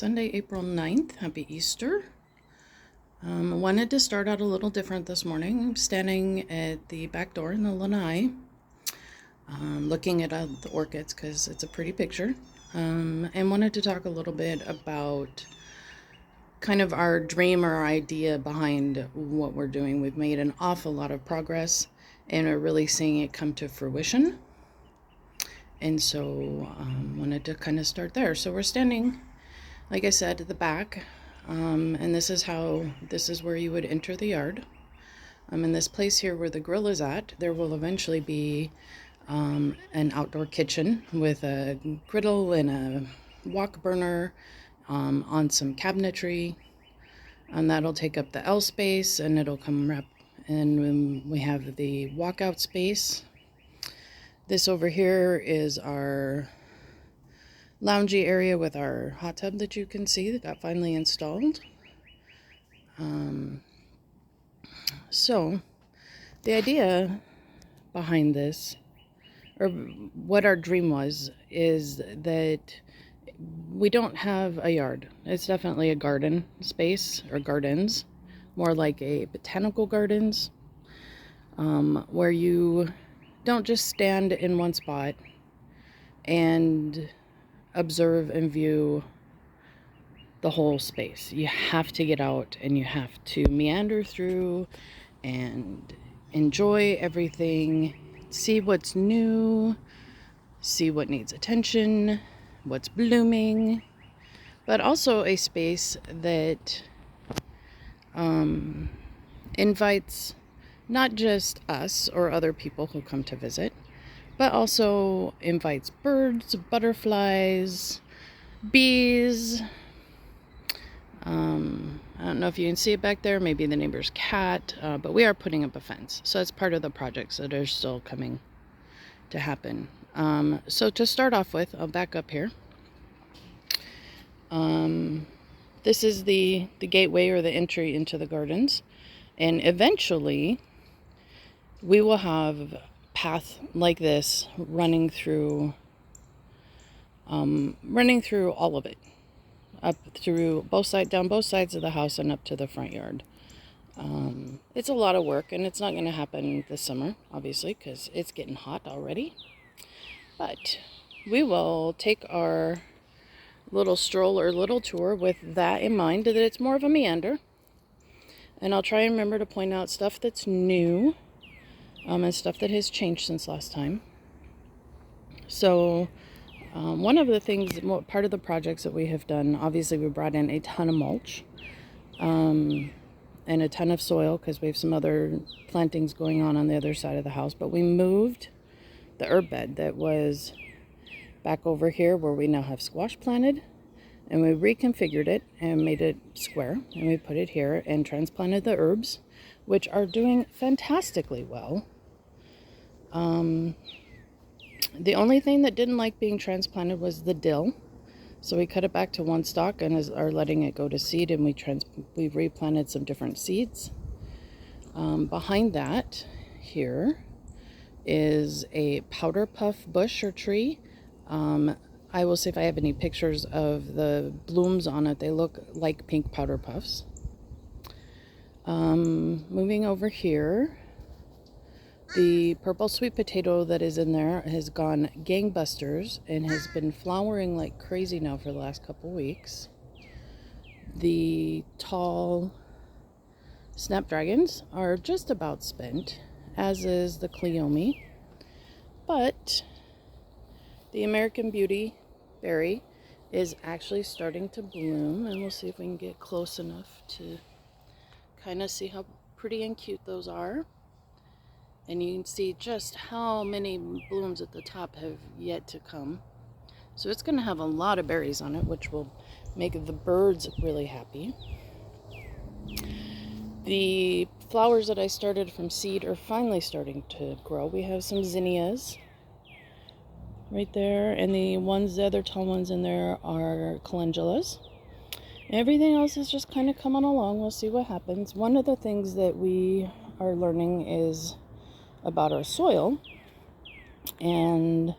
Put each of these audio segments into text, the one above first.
Sunday, April 9th. Happy Easter. I wanted to start out a little different this morning. I'm standing at the back door in the lanai, looking at the orchids because it's a pretty picture, and wanted to talk a little bit about kind of our dream or idea behind what we're doing. We've made an awful lot of progress and are really seeing it come to fruition. And so wanted to kind of start there. So we're standing, like I said, at the back, and this is where you would enter the yard. In this place here where the grill is at, there will eventually be an outdoor kitchen with a griddle and a wok burner on some cabinetry, and that'll take up the L space, and it'll come wrap. And we have the walkout space. This over here is our loungy area with our hot tub that you can see that got finally installed. So the idea behind this, or what our dream was, is that we don't have a yard. It's definitely a garden space, or gardens, more like a botanical gardens, where you don't just stand in one spot and observe and view the whole space. You have to get out and you have to meander through and enjoy everything, see what's new, see what needs attention, what's blooming, but also a space that invites not just us or other people who come to visit, but also invites birds, butterflies, bees. I don't know if you can see it back there, maybe the neighbor's cat, but we are putting up a fence. So it's part of the projects that are still coming to happen. So to start off with, I'll back up here. This is the gateway or the entry into the gardens. And eventually we will have a path like this running through all of it, up through down both sides of the house and up to the front yard. It's a lot of work, and it's not going to happen this summer, obviously, because it's getting hot already. But we will take our little stroll or little tour with that in mind, that it's more of a meander. And I'll try and remember to point out stuff that's new, and stuff that has changed since last time. So one of the things, part of the projects that we have done, obviously we brought in a ton of mulch and a ton of soil because we have some other plantings going on the other side of the house. But we moved the herb bed that was back over here where we now have squash planted, and we reconfigured it and made it square, and we put it here and transplanted the herbs, which are doing fantastically well. The only thing that didn't like being transplanted was the dill. So we cut it back to one stalk and are letting it go to seed, and we replanted some different seeds. Behind that here is a powder puff bush or tree. I will see if I have any pictures of the blooms on it. They look like pink powder puffs. Moving over here, the purple sweet potato that is in there has gone gangbusters and has been flowering like crazy now for the last couple weeks. The tall snapdragons are just about spent, as is the cleome. But the American Beauty berry is actually starting to bloom, and we'll see if we can get close enough to kind of see how pretty and cute those are. And you can see just how many blooms at the top have yet to come. So it's going to have a lot of berries on it, which will make the birds really happy. The flowers that I started from seed are finally starting to grow. We have some zinnias right there, and the other tall ones in there are calendulas. Everything else is just kind of coming along. We'll see what happens. One of the things that we are learning is about our soil, and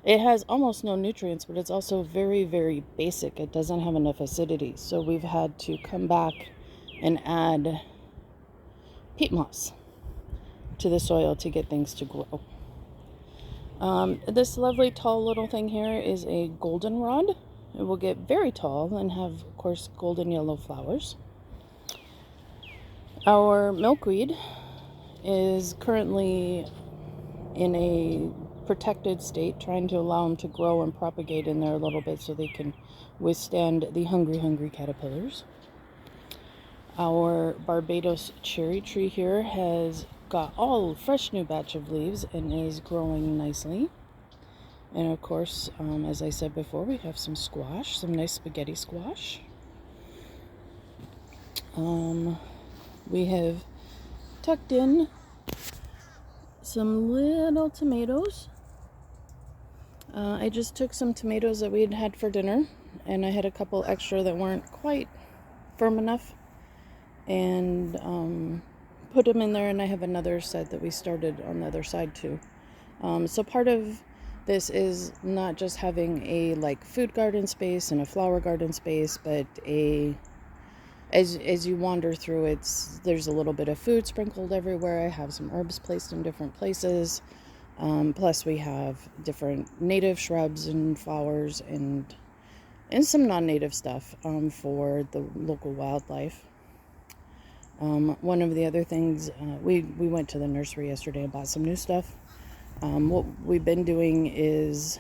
It has almost no nutrients, but it's also very, very basic. It doesn't have enough acidity. So we've had to come back and add peat moss to the soil to get things to grow. This lovely tall little thing here is a goldenrod. It will get very tall and have, of course, golden yellow flowers. Our milkweed is currently in a protected state, trying to allow them to grow and propagate in there a little bit so they can withstand the hungry caterpillars. Our Barbados cherry tree here has got all fresh new batch of leaves and is growing nicely. And of course, as I said before, we have some squash, some nice spaghetti squash. We have tucked in some little tomatoes. I just took some tomatoes that we had had for dinner, and I had a couple extra that weren't quite firm enough, and put them in there, and I have another set that we started on the other side too. So part of this is not just having a food garden space and a flower garden space, but as you wander through there's a little bit of food sprinkled everywhere. I have some herbs placed in different places. Plus we have different native shrubs and flowers and some non-native stuff for the local wildlife. One of the other things, we went to the nursery yesterday and bought some new stuff. What we've been doing is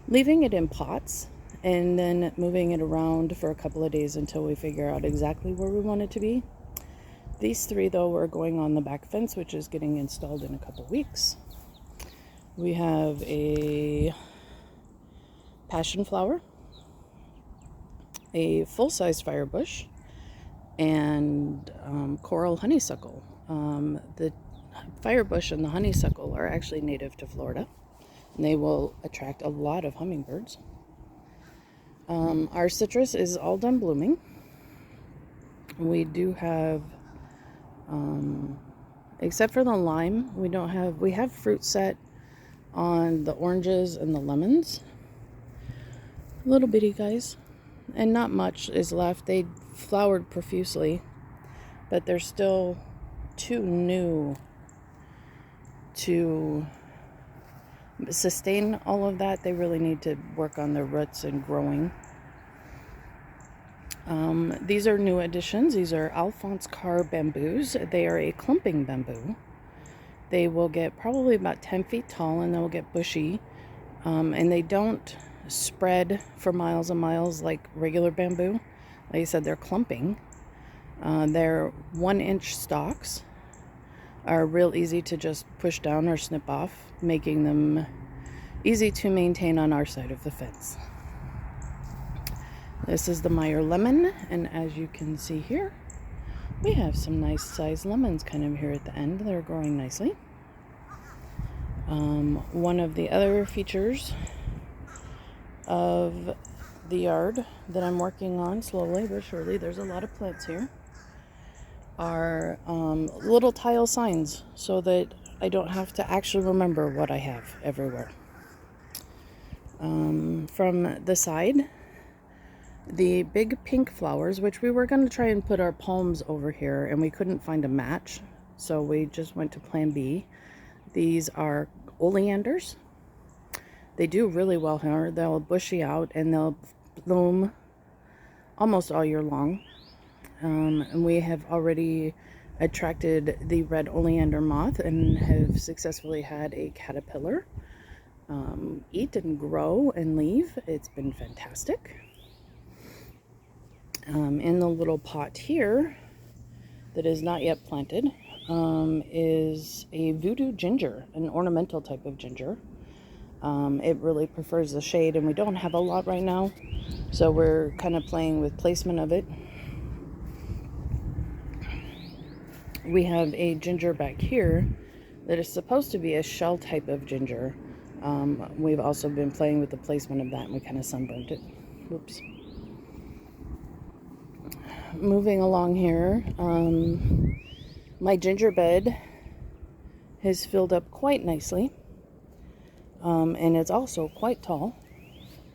leaving it in pots and then moving it around for a couple of days until we figure out exactly where we want it to be. These three, though, are going on the back fence, which is getting installed in a couple weeks. We have a passion flower, a full-size firebush, and coral honeysuckle. The firebush and the honeysuckle are actually native to Florida, and they will attract a lot of hummingbirds. Our citrus is all done blooming. We do have, except for the lime, we have fruit set on the oranges and the lemons. Little bitty guys. And not much is left. They flowered profusely, but they're still too new to sustain all of that. They really need to work on their roots and growing. These are new additions. These are Alphonse Carr bamboos. They are a clumping bamboo. They will get probably about 10 feet tall, and they'll get bushy. And they don't spread for miles and miles like regular bamboo. Like I said, they're clumping. Their 1-inch stalks are real easy to just push down or snip off, making them easy to maintain on our side of the fence. This is the Meyer lemon, and as you can see here, we have some nice sized lemons kind of here at the end. They're growing nicely. One of the other features of the yard that I'm working on slowly but surely, there's a lot of plants here, are little tile signs so that I don't have to actually remember what I have everywhere. From the side, the big pink flowers, which we were going to try and put our palms over here, and we couldn't find a match, so we just went to plan B. These are oleanders. They do really well here. They'll bushy out and they'll bloom almost all year long. And we have already attracted the red oleander moth and have successfully had a caterpillar eat and grow and leave. It's been fantastic. In the little pot here that is not yet planted is a voodoo ginger, an ornamental type of ginger. It really prefers the shade, and we don't have a lot right now, so we're kind of playing with placement of it. We have a ginger back here that is supposed to be a shell type of ginger. We've also been playing with the placement of that, and we kind of sunburned it. Whoops. Moving along here, my ginger bed has filled up quite nicely. And it's also quite tall.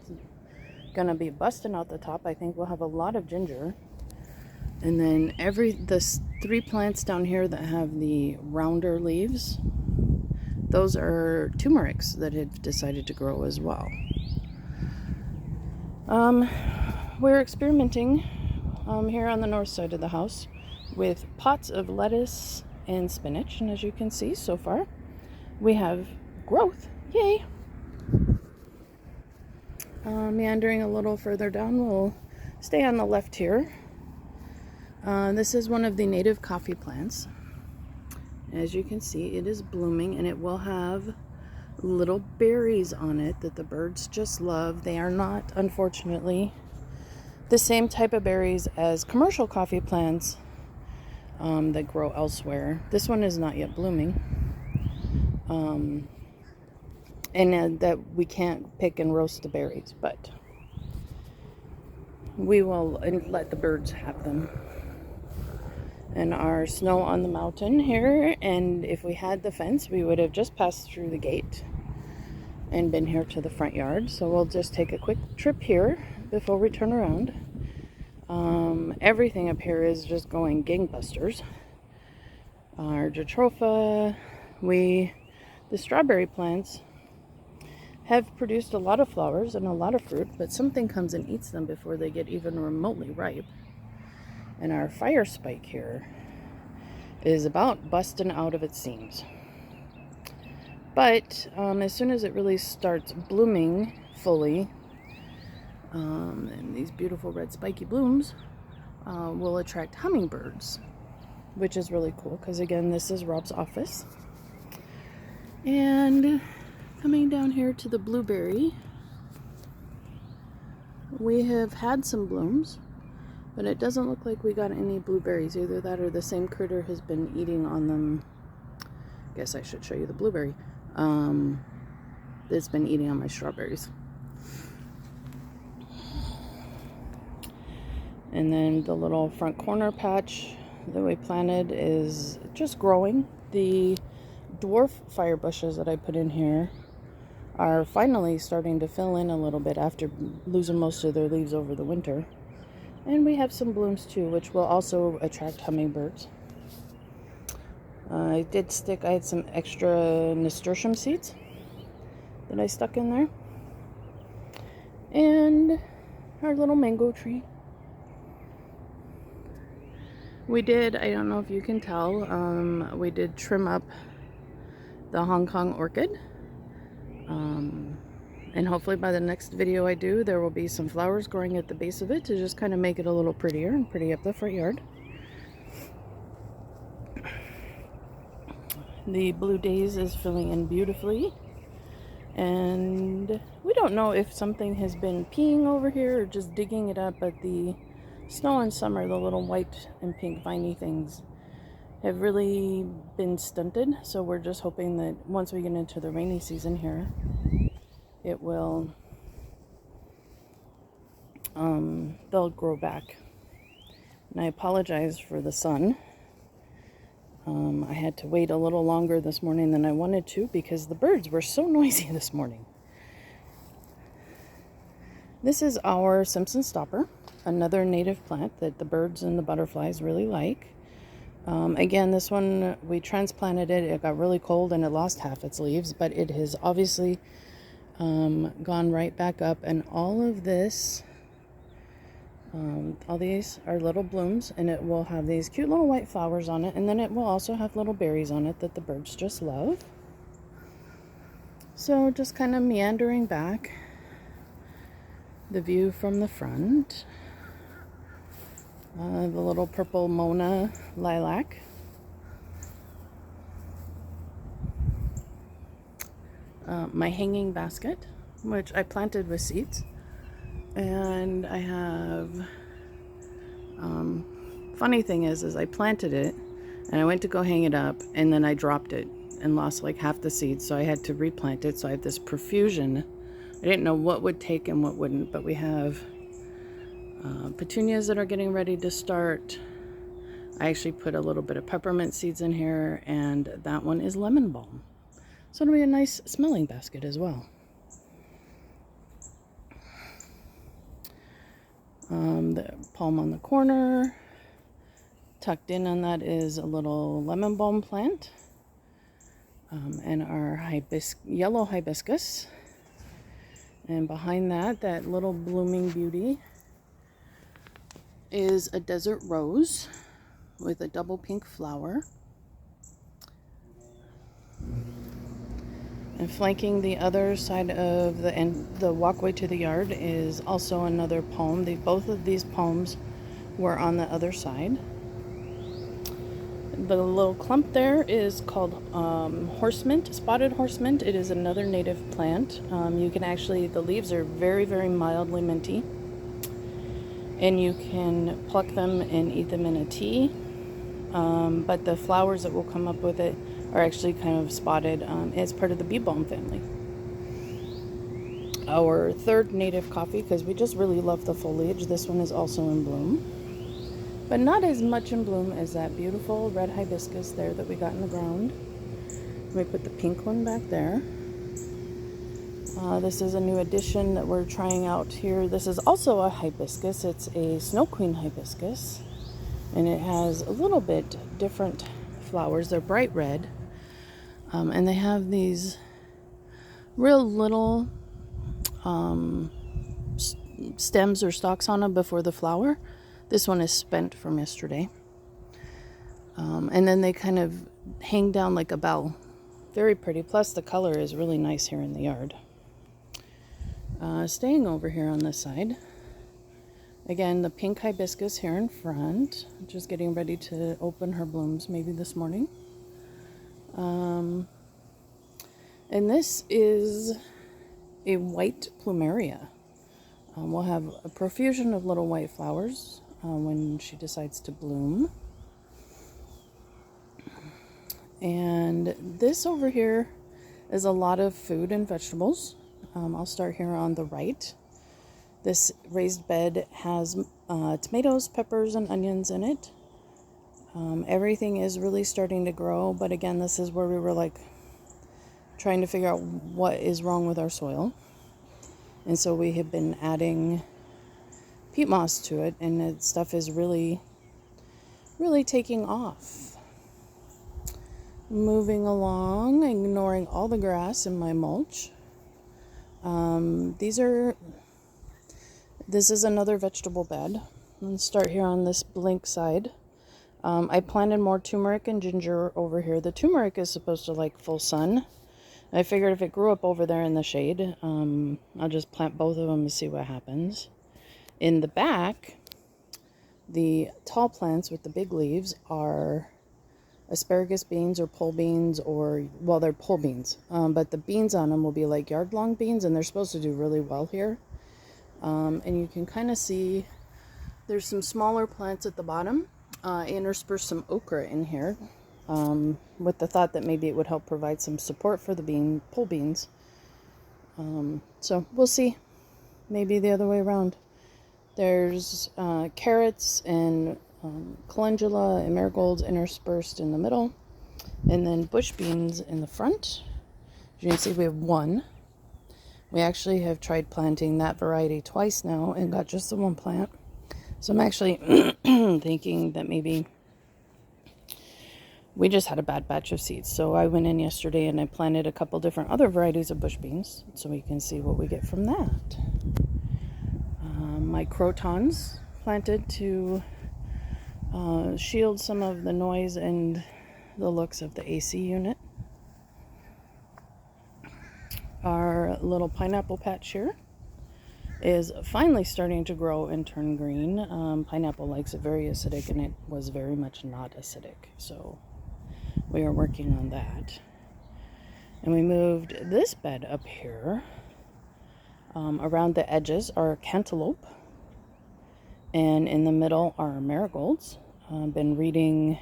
It's gonna be busting out the top. I think we'll have a lot of ginger. And then the 3 plants down here that have the rounder leaves, those are turmerics that have decided to grow as well. We're experimenting here on the north side of the house with pots of lettuce and spinach, and as you can see so far we have growth. Yay! Meandering a little further down, we'll stay on the left here. This is one of the native coffee plants. As you can see, it is blooming, and it will have little berries on it that the birds just love. They are not, unfortunately, the same type of berries as commercial coffee plants that grow elsewhere. This one is not yet blooming, and that we can't pick and roast the berries, but we will let the birds have them. And our snow on the mountain here, and if we had the fence, we would have just passed through the gate and been here to the front yard. So we'll just take a quick trip here before we turn around. Everything up here is just going gangbusters. Our jatropha, the strawberry plants have produced a lot of flowers and a lot of fruit, but something comes and eats them before they get even remotely ripe. And our fire spike here is about busting out of its seams. But as soon as it really starts blooming fully, and these beautiful red spiky blooms will attract hummingbirds, which is really cool because, again, this is Rob's office. And coming down here to the blueberry, we have had some blooms, but it doesn't look like we got any blueberries. Either that or the same critter has been eating on them. I guess I should show you the blueberry. It's been eating on my strawberries. And then the little front corner patch that we planted is just growing. The dwarf fire bushes that I put in here are finally starting to fill in a little bit after losing most of their leaves over the winter. And we have some blooms too, which will also attract hummingbirds. I had some extra nasturtium seeds that I stuck in there. And our little mango tree. We did, I don't know if you can tell, we did trim up the Hong Kong orchid. And hopefully by the next video I do, there will be some flowers growing at the base of it to just kind of make it a little prettier and pretty up the front yard. The blue days is filling in beautifully. And we don't know if something has been peeing over here or just digging it up, but the snow in summer, the little white and pink viney things have really been stunted. So we're just hoping that once we get into the rainy season here, it will, they'll grow back. And I apologize for the sun. I had to wait a little longer this morning than I wanted to because the birds were so noisy this morning. This is our Simpson stopper, another native plant that the birds and the butterflies really like. Again, this one, we transplanted it. It got really cold and it lost half its leaves, but it has obviously gone right back up. And all of this, all these are little blooms, and it will have these cute little white flowers on it. And then it will also have little berries on it that the birds just love. So just kind of meandering back, the view from the front. The little purple Mona lilac. My hanging basket, which I planted with seeds. And I have, funny thing is I planted it and I went to go hang it up and then I dropped it and lost like half the seeds. So I had to replant it. So I have this profusion. I didn't know what would take and what wouldn't, but we have petunias that are getting ready to start. I actually put a little bit of peppermint seeds in here, and that one is lemon balm. So it'll be a nice smelling basket as well. The palm on the corner. Tucked in on that is a little lemon balm plant. And our yellow hibiscus. And behind that, that little blooming beauty is a desert rose with a double pink flower. And flanking the other side of the walkway to the yard is also another palm. Both of these palms were on the other side. The little clump there is called horsemint, spotted horsemint. It is another native plant. You can actually, the leaves are very, very mildly minty. And you can pluck them and eat them in a tea. But the flowers that will come up with it are actually kind of spotted. It's part of the bee balm family. Our third native coffee, because we just really love the foliage. This one is also in bloom, but not as much in bloom as that beautiful red hibiscus there that we got in the ground. We put the pink one back there. This is a new addition that we're trying out here. This is also a hibiscus. It's a snow queen hibiscus, and it has a little bit different flowers. They're bright red, and they have these real little stems or stalks on them before the flower. This one is spent from yesterday. And then they kind of hang down like a bell. Very pretty. Plus the color is really nice here in the yard. Staying over here on this side. Again, the pink hibiscus here in front. Just getting ready to open her blooms maybe this morning. And this is a white plumeria. We'll have a profusion of little white flowers when she decides to bloom. And this over here is a lot of food and vegetables. I'll start here on the right. This raised bed has tomatoes, peppers, and onions in it. Everything is really starting to grow, but again, this is where we were like trying to figure out what is wrong with our soil. And so we have been adding peat moss to it, and that stuff is really, really taking off. Moving along, ignoring all the grass in my mulch. This is another vegetable bed. Let's start here on this blank side. I planted more turmeric and ginger over here. The turmeric is supposed to like full sun. I figured if it grew up over there in the shade, I'll just plant both of them and see what happens. In the back, the tall plants with the big leaves are asparagus beans or pole beans, well, they're pole beans. But the beans on them will be like yard-long beans, and they're supposed to do really well here. And you can kind of see there's some smaller plants at the bottom. Intersperse some okra in here. With the thought that maybe it would help provide some support for the pole beans. So we'll see. Maybe the other way around. There's carrots and calendula and marigolds interspersed in the middle. And then bush beans in the front. As you can see, we have one. We actually have tried planting that variety twice now and got just the one plant. So I'm actually thinking that maybe we just had a bad batch of seeds. So I went in yesterday and I planted a couple different other varieties of bush beans so we can see what we get from that. My crotons planted to shield some of the noise and the looks of the AC unit. Our little pineapple patch here is finally starting to grow and turn green. Pineapple likes it very acidic, and it was very much not acidic. So we are working on that. And we moved this bed up here. Around the edges are cantaloupe. And in the middle are marigolds. I've been reading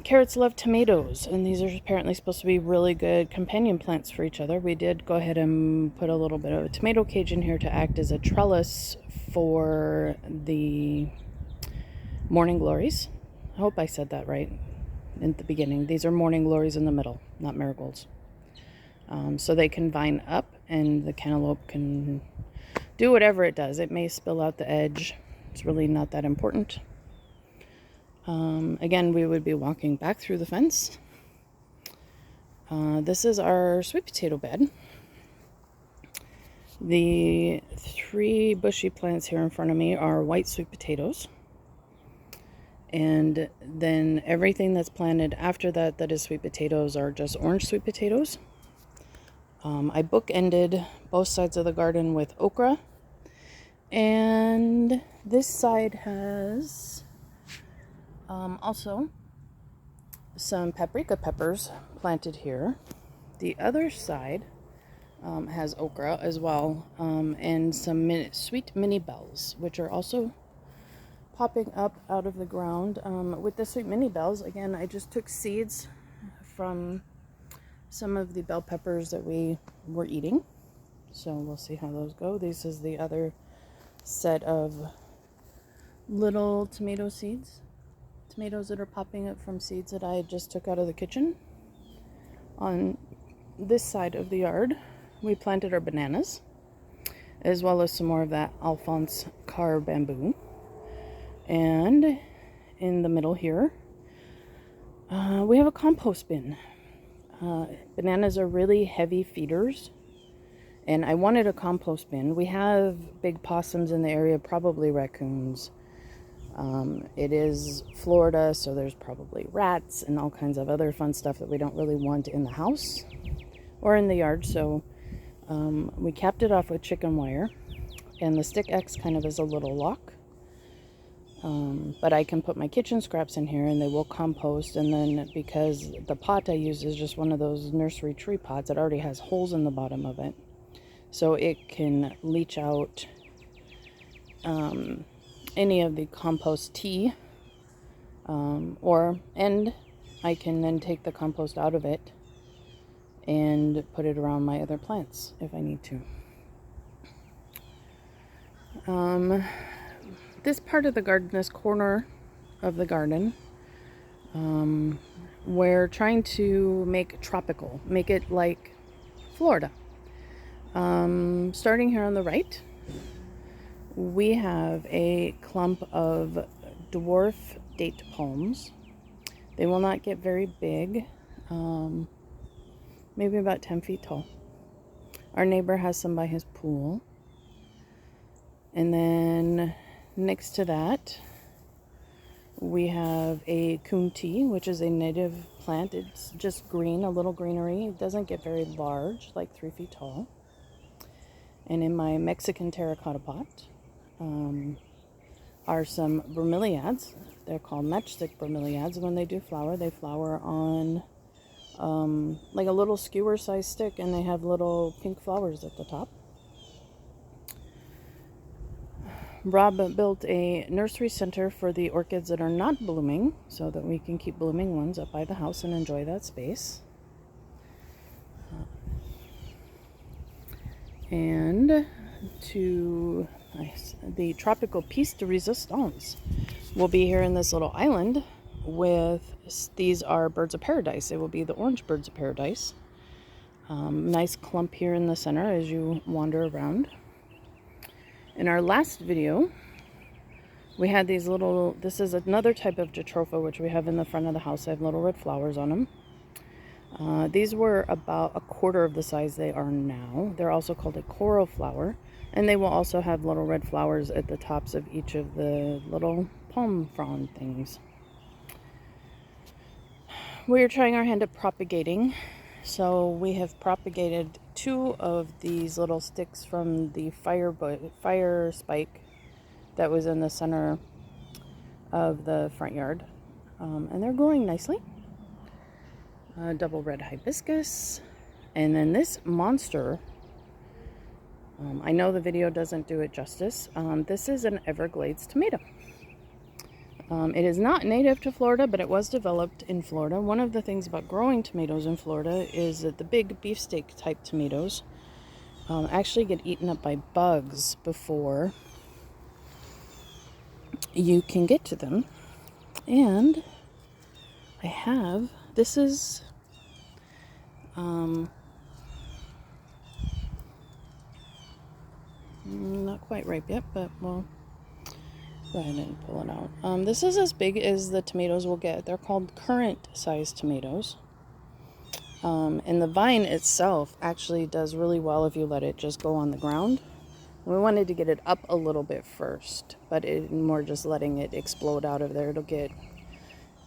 Carrots Love Tomatoes, and these are apparently supposed to be really good companion plants for each other. We did go ahead and put a little bit of a tomato cage in here to act as a trellis for the morning glories. I hope I said that right. in the beginning. These are morning glories in the middle, not marigolds. So they can vine up, and the cantaloupe can do whatever it does. It may spill out the edge. It's really not that important. Again, we would be walking back through the fence. This is our sweet potato bed. The 3 bushy plants here in front of me are white sweet potatoes. And then everything that's planted after that is sweet potatoes are just orange sweet potatoes. I bookended both sides of the garden with okra. And this side has also some paprika peppers planted here. The other side has okra as well, and some sweet mini bells, which are also popping up out of the ground. With the sweet mini bells, again, I just took seeds from some of the bell peppers that we were eating. So we'll see how those go. This is the other set of little tomato seeds. Tomatoes that are popping up from seeds that I just took out of the kitchen. On this side of the yard, we planted our bananas, as well as some more of that Alphonse car bamboo. And in the middle here, we have a compost bin. Bananas are really heavy feeders, and I wanted a compost bin. We have big possums in the area, probably raccoons. It is Florida, so there's probably rats and all kinds of other fun stuff that we don't really want in the house or in the yard. So we capped it off with chicken wire, and the stick X kind of is a little lock. But I can put my kitchen scraps in here and they will compost. And then because the pot I use is just one of those nursery tree pots, it already has holes in the bottom of it. So it can leach out any of the compost tea, and I can then take the compost out of it and put it around my other plants if I need to. This part of the garden, this corner of the garden, we're trying to make tropical, make it like Florida. Starting here on the right, we have a clump of dwarf date palms. They will not get very big, maybe about 10 feet tall. Our neighbor has some by his pool. And then next to that, we have a coontie, which is a native plant. It's just green, a little greenery. It doesn't get very large, like 3 feet tall. And in my Mexican terracotta pot are some bromeliads. They're called matchstick bromeliads. When they do flower, they flower on like a little skewer sized stick, and they have little pink flowers at the top. Rob built a nursery center for the orchids that are not blooming, so that we can keep blooming ones up by the house and enjoy that space. And to the tropical piece de resistance will be here in this little island with, these are birds of paradise. They will be the orange birds of paradise. Nice clump here in the center as you wander around. In our last video, we had these little, this is another type of jatropha, which we have in the front of the house. They have little red flowers on them. These were about a quarter of the size they are now. They're also called a coral flower, and they will also have little red flowers at the tops of each of the little palm frond things. We're trying our hand at propagating. So we have propagated 2 of these little sticks from the fire spike that was in the center of the front yard. And they're growing nicely. Double red hibiscus. And then this monster, I know the video doesn't do it justice. This is an Everglades tomato. It is not native to Florida, but it was developed in Florida. One of the things about growing tomatoes in Florida is that the big beefsteak type tomatoes actually get eaten up by bugs before you can get to them. And I have, this is not quite ripe yet, but we'll go ahead and pull it out. This is as big as the tomatoes will get. They're called currant sized tomatoes. And the vine itself actually does really well if you let it just go on the ground. We wanted to get it up a little bit first, but more just letting it explode out of there. It'll get,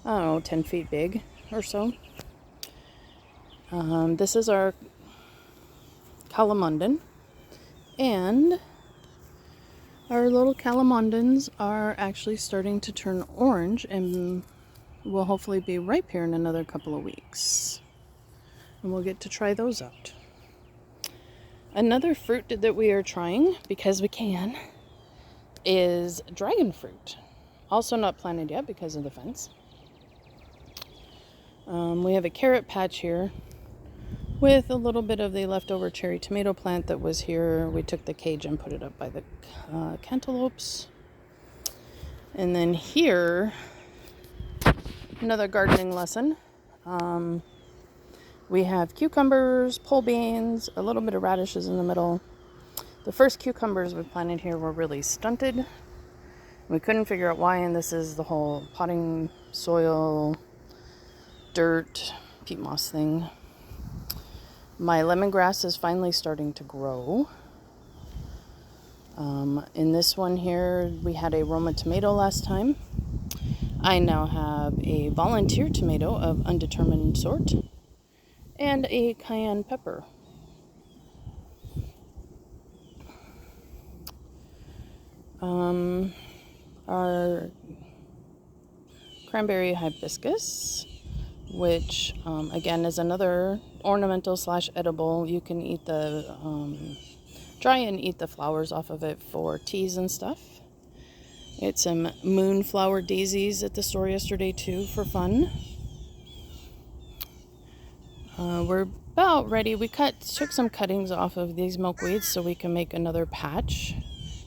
I don't know, 10 feet big or so. This is our calamondin, and our little calamondins are actually starting to turn orange and will hopefully be ripe here in another couple of weeks. And we'll get to try those out. Another fruit that we are trying, because we can, is dragon fruit. Also not planted yet because of the fence. We have a carrot patch here with a little bit of the leftover cherry tomato plant that was here. We took the cage and put it up by the cantaloupes. And then here, another gardening lesson. We have cucumbers, pole beans, a little bit of radishes in the middle. The first cucumbers we planted here were really stunted. We couldn't figure out why, and this is the whole potting soil, dirt, peat moss thing. My lemongrass is finally starting to grow. In this one here, we had a Roma tomato last time. I now have a volunteer tomato of undetermined sort and a cayenne pepper. Our cranberry hibiscus, which again is another ornamental / edible. You can eat the dry and eat the flowers off of it for teas and stuff. It's some moonflower daisies at the store yesterday too for fun. We're about ready. We took some cuttings off of these milkweeds so we can make another patch,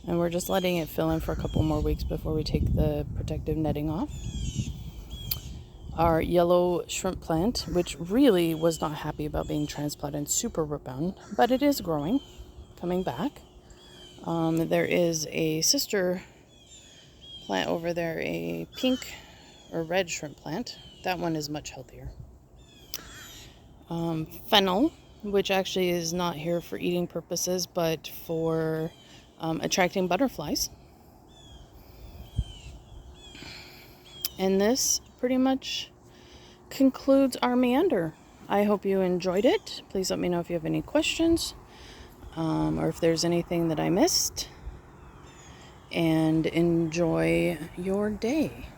and we're just letting it fill in for a couple more weeks before we take the protective netting off. Our yellow shrimp plant, which really was not happy about being transplanted, super root bound, but it is growing, coming back. There is a sister plant over there, a pink or red shrimp plant. That one is much healthier. Fennel, which actually is not here for eating purposes, but for attracting butterflies. And this pretty much concludes our meander. I hope you enjoyed it. Please let me know if you have any questions or if there's anything that I missed. And enjoy your day.